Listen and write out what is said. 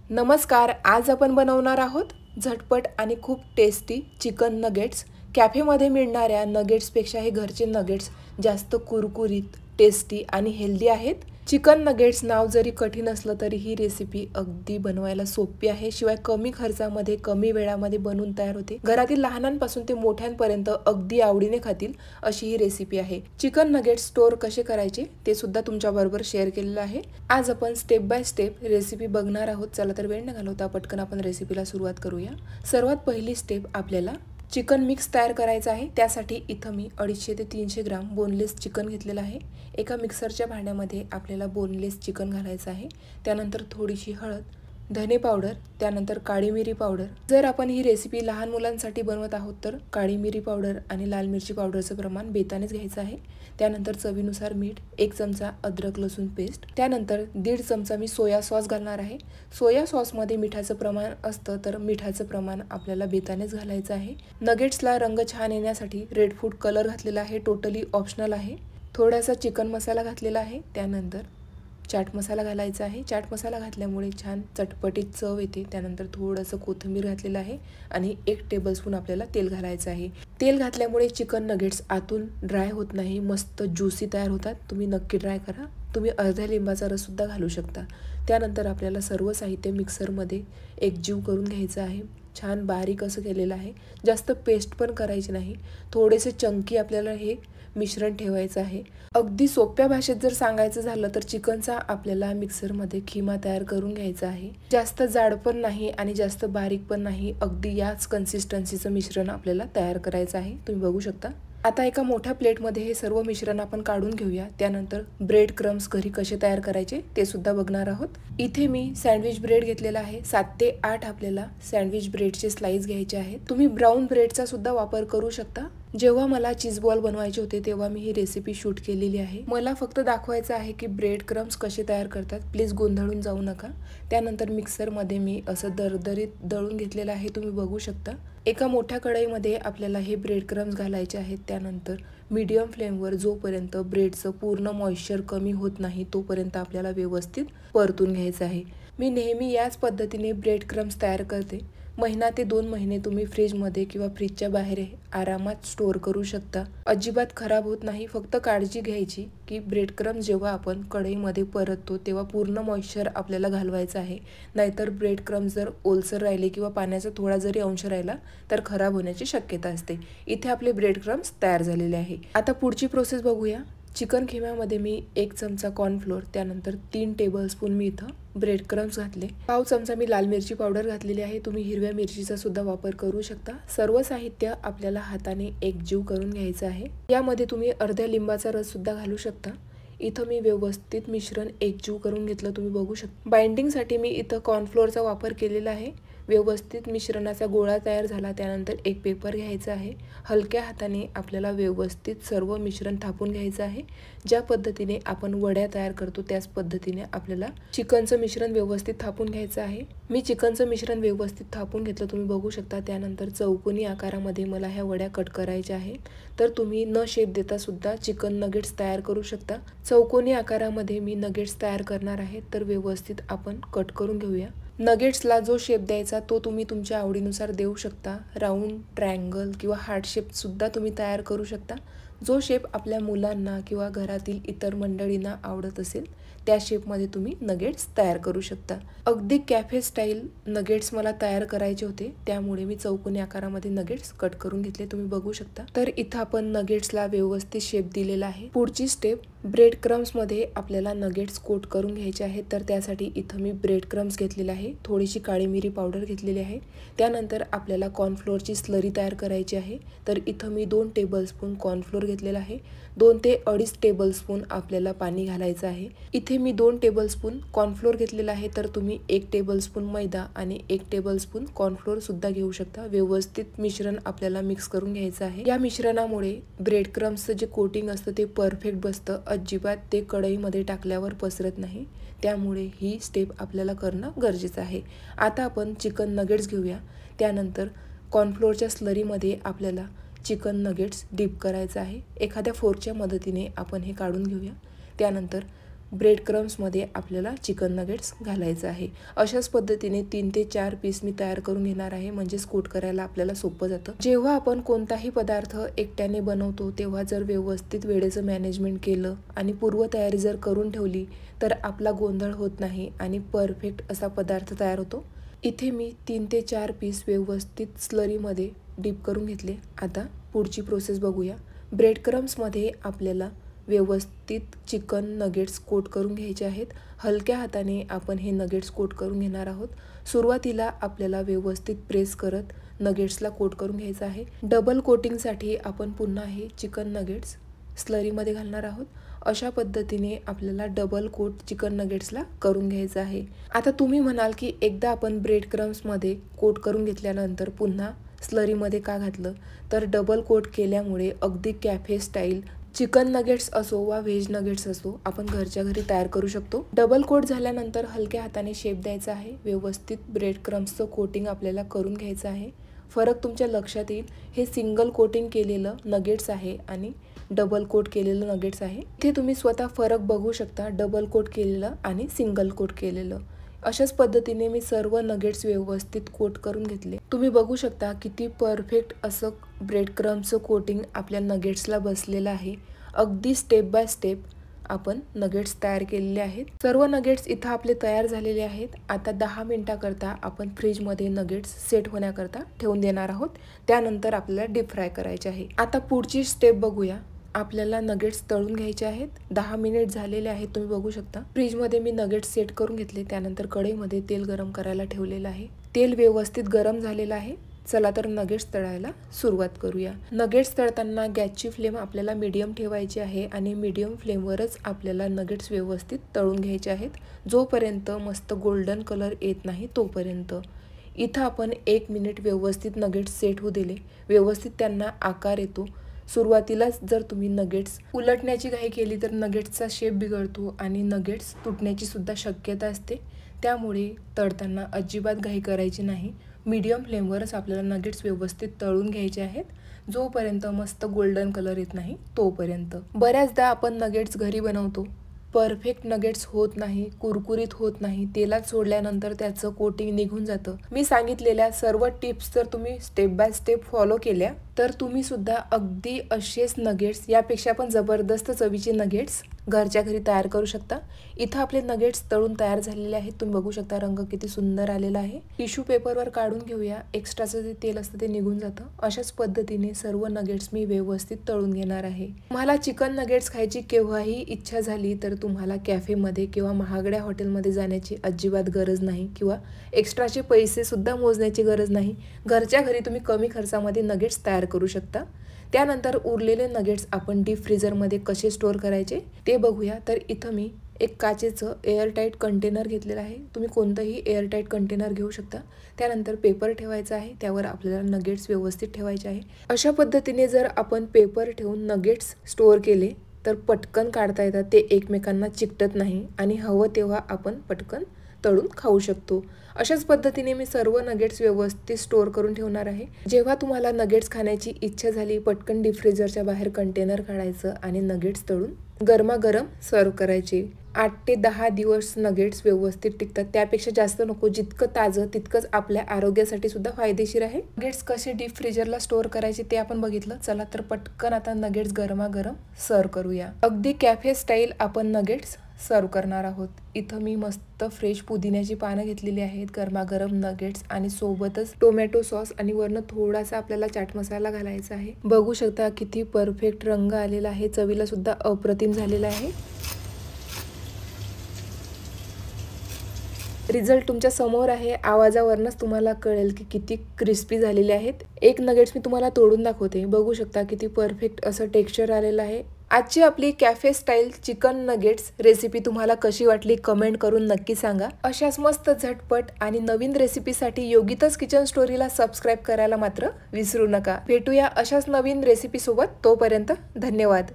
नमस्कार, आज आपण बनवणार आहोत झटपट आणि खूप टेस्टी चिकन नगेट्स। कॅफेमध्ये मिळणाऱ्या नगेट्सपेक्षा हे घरचे नगेट्स जास्त कुरकुरीत, टेस्टी आणि हेल्दी आहेत। चिकन नगेट्स नाव जरी कठीण असलं तरी ही रेसिपी अगदी बनवायला सोपी आहे। शिवाय कमी खर्चामध्ये कमी वेळामध्ये बनवून तयार होते। घरातील लहानांपासून ते मोठ्यांपर्यंत अगदी आवडीने खातील अशी ही रेसिपी आहे। चिकन नगेट्स स्टोर कसे करायचे ते सुद्धा तुमच्याबरोबर शेअर केलेलं आहे। आज आपण स्टेप बाय स्टेप रेसिपी बघणार आहोत। चला तर वेळ न घालवता पटकन आपण रेसिपीला सुरुवात करूया। सर्वात पहिली स्टेप आपल्याला चिकन मिक्स तयार करायचा आहे। त्यासाठी इथं मी 250 ते 300 ग्राम बोनलेस चिकन घेतलेलं आहे। एका मिक्सरच्या भांड्यामध्ये आपल्याला बोनलेस चिकन घालायचं आहे। त्यानंतर थोडीशी हळद, धने पावडर, त्यानंतर काळी मिरी पावडर। जर आपण ही रेसिपी लहान मुलांसाठी बनवत आहोत तर काळी मिरी पावडर आणि लाल मिरची पावडरचं प्रमाण बेतानेच घ्यायचं आहे। त्यानंतर चवीनुसार मीठ, 1 चमचा अद्रक लसूण पेस्ट, त्यानंतर 1.5 चमचा मी सोया सॉस घालणार आहे। सोया सॉसमध्ये मिठाचं प्रमाण असतं तर मिठाचं प्रमाण आपल्याला बेतानेच घालायचं आहे। नगेट्सला रंग छान येण्यासाठी रेड फूड कलर घातलेला आहे, टोटली ऑप्शनल आहे। थोडासा चिकन मसाला घातलेला आहे, त्यानंतर चाट मसाला घालायचा आहे। चाट मसाला घातल्यामुळे छान चटपटीत चव येते। त्यानंतर थोडंसं कोथिंबीर घातलेलं आहे आणि 1 टेबलस्पून आपल्याला तेल घालायचं आहे। तेल घातल्यामुळे चिकन नगेट्स आतून ड्राय होत नाही, मस्त ज्युसी तयार होतात। तुम्ही नक्की ट्राय करा। तुम्ही अर्ध्या लिंबाचा रस सुद्धा घालू शकता। त्यानंतर आपल्याला सर्व साहित्य मिक्सरमध्ये एकजीव करून घ्यायचं आहे। छान बारीक असं केलेलं आहे, जास्त पेस्ट पण करायची नाही। थोडेसे चंकी आपल्याला हे मिश्रण ठेवायचं आहे। अगदी सोप्या भाषेत जर सांगायचं झालं तर चिकनचा आपल्याला मिक्सरमध्ये खिमा तयार करून घ्यायचा आहे। जास्त जाड पण नाही आणि जास्त बारीक पण नाही, अगदी याच कन्सिस्टन्सीचं मिश्रण आपल्याला तयार करायचं आहे। तुम्ही बघू शकता। आता एका मोठ्या प्लेटमध्ये हे सर्व मिश्रण आपण काढून घेऊया। त्यानंतर ब्रेड क्रम्स घरी कसे तयार करायचे ते सुद्धा बघणार आहोत। इथे मी सँडविच ब्रेड घेतलेला आहे। 7 ते 8 आपल्याला सँडविच ब्रेडचे स्लाइस घ्यायचे आहेत। तुम्ही ब्राऊन ब्रेडचा सुद्धा वापर करू शकता। जेव्हा मला चीज बॉल बनवायचे होते तेव्हा मी ही रेसिपी शूट केलेली आहे। मला फक्त दाखवायचं आहे की ब्रेड क्रम्स कसे तयार करतात, प्लीज गोंधळून जाऊ नका। त्यानंतर मिक्सरमध्ये मी असं दरदरीत दळून घेतलेलं आहे, तुम्ही बघू शकता। एका मोठ्या कढईमध्ये आपल्याला हे ब्रेड क्रम्स घालायचे आहेत। त्यानंतर मीडियम फ्लेमवर जोपर्यंत ब्रेडचं पूर्ण मॉइश्चर कमी होत नाही तोपर्यंत आपल्याला व्यवस्थित परतून घ्यायचं आहे। मी नेहमी याच पद्धतीने ब्रेड क्रम्स तयार करते। 1 ते 2 महिने तुम्ही फ्रीजमध्ये किंवा फ्रीजच्या बाहेर आरामात स्टोअर करू शकता, अजिबात खराब होत नाही। फक्त काळजी घ्यायची की ब्रेड क्रम्स जेव्हा आपण कढईमध्ये परततो तेव्हा पूर्ण मॉइश्चर आपल्याला घालवायचं आहे, नाहीतर ब्रेड क्रम्स जर ओलसर राहिले किंवा पाण्याचा थोडा जरी अंश राहिला तर खराब होण्याची शक्यता असते। इथे आपले ब्रेड क्रम्स तयार झालेले आहे। आता पुढची प्रोसेस बघूया। चिकन खिम्यामध्ये मी 1 चमचा कॉर्नफ्लोअर, त्यानंतर 3 टेबलस्पून मी इथं ब्रेड क्रम्स घातले। 1/2 चमचा मी लाल मिरची पावडर घातलेली आहे, तुम्ही हिरव्या मिरचीचा सुद्धा वापर करू शकता। सर्व साहित्य आपल्याला हाताने एकजीव करून घ्यायचं आहे। यामध्ये तुम्ही अर्ध्या लिंबाचा रस सुद्धा घालू शकता। इथं मी व्यवस्थित मिश्रण एकजीव करून घेतलं, तुम्ही बघू शकता। बाइंडिंगसाठी मी इथं कॉर्नफ्लोअरचा वापर केलेला आहे। व्यवस्थित मिश्रणाचा गोळा तयार झाला त्यानंतर एक पेपर घ्यायचा आहे। हलक्या हाताने आपल्याला व्यवस्थित सर्व मिश्रण थापून घ्यायचं आहे। ज्या पद्धतीने आपण वड्या तयार करतो त्याच पद्धतीने आपल्याला चिकनचं मिश्रण व्यवस्थित थापून घ्यायचं आहे। मी चिकनचं मिश्रण व्यवस्थित थापून घेतलं, तुम्ही बघू शकता। त्यानंतर चौकोनी आकारामध्ये मला ह्या वड्या कट करायच्या आहे। तर तुम्ही न शेप देता सुद्धा चिकन नगेट्स तयार करू शकता। चौकोनी आकारामध्ये मी नगेट्स तयार करणार आहे, तर व्यवस्थित आपण कट करून घेऊया। नगेट्सला जो शेप द्यायचा तो तुम्ही तुमच्या आवडीनुसार देऊ शकता। राऊंड, ट्रायंगल किंवा हार्ट शेप सुद्धा तुम्ही तयार करू शकता। जो शेप आपल्या मुलांना किंवा घरातील इतर मंडळींना आवडत असेल त्या शेपमध्ये तुम्ही नगेट्स तयार करू शकता। अगदी कॅफे स्टाईल नगेट्स मला तयार करायचे होते, त्यामुळे मी चौकोनी आकारामध्ये नगेट्स कट करून घेतले, तुम्ही बघू शकता। तर इथं आपण नगेट्सला व्यवस्थित शेप दिलेला आहे। पुढची स्टेप ब्रेड क्रम्समध्ये आपल्याला नगेट्स कोट करून घ्यायचे आहेत। तर त्यासाठी इथं मी ब्रेड क्रम्स घेतलेला आहे, थोडीशी काळी मिरी पावडर घेतलेली आहे। त्यानंतर आपल्याला कॉर्नफ्लोअरची स्लरी तयार करायची आहे। तर इथं मी 2 टेबलस्पून कॉर्नफ्लोअर घेतलेला आहे। 2 ते 2.5 टेबलस्पून आपल्याला पाणी घालायचं आहे। इथे मी 2 टेबलस्पून कॉर्नफ्लोअर घेतलेला आहे, तर तुम्ही 1 टेबलस्पून मैदा आणि 1 टेबलस्पून कॉर्नफ्लोअर सुद्धा घेऊ शकता। व्यवस्थित मिश्रण आपल्याला मिक्स करून घ्यायचं आहे। या मिश्रणामुळे ब्रेड क्रम्सचं जे कोटिंग असतं ते परफेक्ट बसतं, अजिबात ते कढईमध्ये टाकल्यावर पसरत नाही। त्यामुळे ही स्टेप आपल्याला करणं गरजेचं आहे। आता आपण चिकन नगेट्स घेऊया। त्यानंतर कॉर्नफ्लोअरच्या स्लरीमध्ये आपल्याला चिकन नगेट्स डीप करायचं आहे। एखाद्या फोर्कच्या मदतीने आपण हे काढून घेऊया। त्यानंतर ब्रेड क्रम्समध्ये आपल्याला चिकन नगेट्स घालायचं आहे। अशाच पद्धतीने 3 ते 4 पीस मी तयार करून घेणार आहे, म्हणजेच कोट करायला आपल्याला सोपं जातं। जेव्हा आपण कोणताही पदार्थ एकट्याने बनवतो तेव्हा जर व्यवस्थित वेळेचं मॅनेजमेंट केलं आणि पूर्वतयारी जर करून ठेवली तर आपला गोंधळ होत नाही आणि परफेक्ट असा पदार्थ तयार होतो। इथे मी 3 ते 4 पीस व्यवस्थित स्लरीमध्ये डीप करून घेतले। आता पुढची प्रोसेस बघूया। ब्रेड क्रम्समध्ये आपल्याला व्यवस्थित चिकन नगेट्स कोट करून घ्यायचे आहेत। हलक्या हाताने आपण हे नगेट्स कोट करून घेणार आहोत। सुरुवातीला आपल्याला व्यवस्थित प्रेस करत नगेट्सला कोट करून घ्यायचं आहे। डबल कोटिंगसाठी आपण पुन्हा हे चिकन नगेट्स स्लरीमध्ये घालणार आहोत। अशा पद्धतीने आपल्याला डबल कोट चिकन नगेट्सला करून घ्यायचं आहे। आता तुम्ही म्हणाल की एकदा आपण ब्रेड क्रम्समध्ये कोट करून घेतल्यानंतर पुन्हा स्लरीमध्ये का घातलं, तर डबल कोट केल्यामुळे अगदी कॅफे स्टाईल चिकन नगेट्स असो वा व्हेज नगेट्स असो आपण घरच्या घरी तयार करू शकतो। डबल कोट झाल्यानंतर हलक्या हाताने शेप द्यायचा आहे। व्यवस्थित ब्रेड क्रम्सचं कोटिंग आपल्याला करून घ्यायचं आहे। फरक तुमच्या लक्षात येईल, हे सिंगल कोटिंग केलेलं नगेट्स आहे आणि डबल कोट केलेलं नगेट्स आहे। इथे तुम्ही स्वतः फरक बघू शकता, डबल कोट केलेलं आणि सिंगल कोट केलेलं। अशाच पद्धतीने मी सर्व नगेट्स व्यवस्थित कोट करून घेतले। तुम्ही बघू शकता किती परफेक्ट असं ब्रेड क्रम्सचं कोटिंग आपल्या नगेट्सला बसलेलं आहे। अगदी स्टेप बाय स्टेप आपण नगेट्स तयार केलेले आहेत। सर्व नगेट्स इथं आपले तयार झालेले आहेत। आता 10 मिनिटाकरता आपण फ्रीजमध्ये नगेट्स सेट होण्याकरता ठेवून देणार आहोत। त्यानंतर आपल्याला डीप फ्राय करायचे आहे। आता पुढची स्टेप बघूया। आपल्याला नगेट्स तळून घ्यायचे आहेत। 10 मिनिट झालेले आहेत, तुम्ही बघू शकता। फ्रीजमध्ये मी नगेट्स सेट करून घेतले। त्यानंतर कढईमध्ये तेल गरम करायला ठेवलेलं आहे। तेल व्यवस्थित गरम झालेलं आहे। चला तर नगेट्स तळायला सुरुवात करूया। नगेट्स तळताना गॅसची फ्लेम आपल्याला मीडियम ठेवायची आहे आणि मीडियम फ्लेमवरच आपल्याला नगेट्स व्यवस्थित तळून घ्यायचे आहेत, जोपर्यंत मस्त गोल्डन कलर येत नाही तोपर्यंत। इथं आपण 1 मिनिट व्यवस्थित नगेट्स सेट होऊ दिले। व्यवस्थित त्यांना आकार येतो। सुरुवातीलाच जर तुम्ही नगेट्स उलटण्याची घाई केली तर नगेट्सचा शेप बिघडतो आणि नगेट्स तुटण्याची सुद्धा शक्यता असते। त्यामुळे तळताना अजिबात घाई करायची नाही। मीडियम फ्लेमवरच आपल्याला नगेट्स व्यवस्थित तळून घ्यायचे आहेत, जोपर्यंत मस्त गोल्डन कलर येत नाही तोपर्यंत। बऱ्याचदा आपण नगेट्स घरी बनवतो, परफेक्ट नगेट्स होत नाही, कुरकुरीत होत नाही, तेलात सोडल्यानंतर त्याचं कोटिंग निघून जातं। मी सांगितलेल्या सर्व टिप्स जर तुम्ही स्टेप बाय स्टेप फॉलो केल्या तर तुम्ही सुद्धा अगदी असेच नगेट्स, यापेक्षा पण जबरदस्त चवीचे नगेट्स घरच्या घरी तयार करू शकता। इथं आपले नगेट्स तळून तयार झालेले आहेत। तुम्ही बघू शकता रंग किती सुंदर आलेला आहे। टिश्यू पेपरवर काढून घेऊया, एक्स्ट्राचं जे तेल असतं ते निघून जातं। अशाच पद्धतीने सर्व नगेट्स मी व्यवस्थित तळून घेणार आहे। मला चिकन नगेट्स खायची केव्हाही इच्छा झाली तर तुम्हाला कॅफेमध्ये किंवा महागड्या हॉटेलमध्ये जाण्याची अजिबात गरज नाही किंवा एक्स्ट्राचे पैसे सुद्धा मोजण्याची गरज नाही। घरच्या घरी तुम्ही कमी खर्चामध्ये नगेट्स तयार करू शकता। त्यानंतर उरलेले नगेट्स आपण डीप फ्रीजरमध्ये कसे स्टोअर करायचे ते बघूया। तर इथं मी एक काचेचं एअरटाईट कंटेनर घेतलेलं आहे। तुम्ही कोणतंही एअरटाईट कंटेनर घेऊ शकता। त्यानंतर पेपर ठेवायचा आहे, त्यावर आपल्याला नगेट्स व्यवस्थित ठेवायचे आहे। अशा पद्धतीने जर आपण पेपर ठेवून नगेट्स स्टोअर केले तर पटकन काढता येतात, ते एकमेकांना चिकटत नाही आणि हवं तेव्हा आपण पटकन तळून खाऊ शकतो। अशाच पद्धतीने मी सर्व नगेट्स व्यवस्थित स्टोअर करून ठेवणार आहे। जेव्हा तुम्हाला नगेट्स खाण्याची इच्छा झाली, पटकन डीप फ्रीजरच्या बाहेर कंटेनर काढायचं आणि नगेट्स तळून गरमागरम सर्व करायचे। 8 ते 10 दिवस नगेट्स व्यवस्थित टिकतात, त्यापेक्षा जास्त नको। जितकं ताजं तितकंच आपल्या आरोग्यासाठी सुद्धा फायदेशीर आहे। नगेट्स कसे डीप फ्रीजरला स्टोअर करायचे ते आपण बघितलं। चला तर पटकन आता नगेट्स गरमागरम सर्व करूया। अगदी कॅफे स्टाईल आपण नगेट्स सर्व करणार आहोत। इथं मी मस्त फ्रेश पुदिन्याची पानं घेतलेली आहेत, गरमागरम नगेट्स आणि सोबतच टोमॅटो सॉस आणि वरनं थोडासा आपल्याला चाट मसाला घालायचा आहे। बघू शकता किती परफेक्ट रंग आलेला आहे, चवीला सुद्धा अप्रतिम झालेला आहे। रिझल्ट तुमच्या समोर आहे, आवाजावरूनच तुम्हाला कळेल की किती क्रिस्पी झालेले आहेत। एक नगेट्स मी तुम्हाला तोडून दाखवते। बघू शकता किती परफेक्ट असं टेक्स्चर आलेलं आहे। आजची आपली cafe style chicken nuggets recipe तुम्हाला कशी वाटली कमेंट करून नक्की सांगा। अशाच मस्त झटपट आणि नवीन रेसिपीसाठी योगिताज किचन स्टोरीला सबस्क्राईब करायला मात्र विसरू नका। भेटूया अशाच नवीन रेसिपी सोबत, तोपर्यंत धन्यवाद।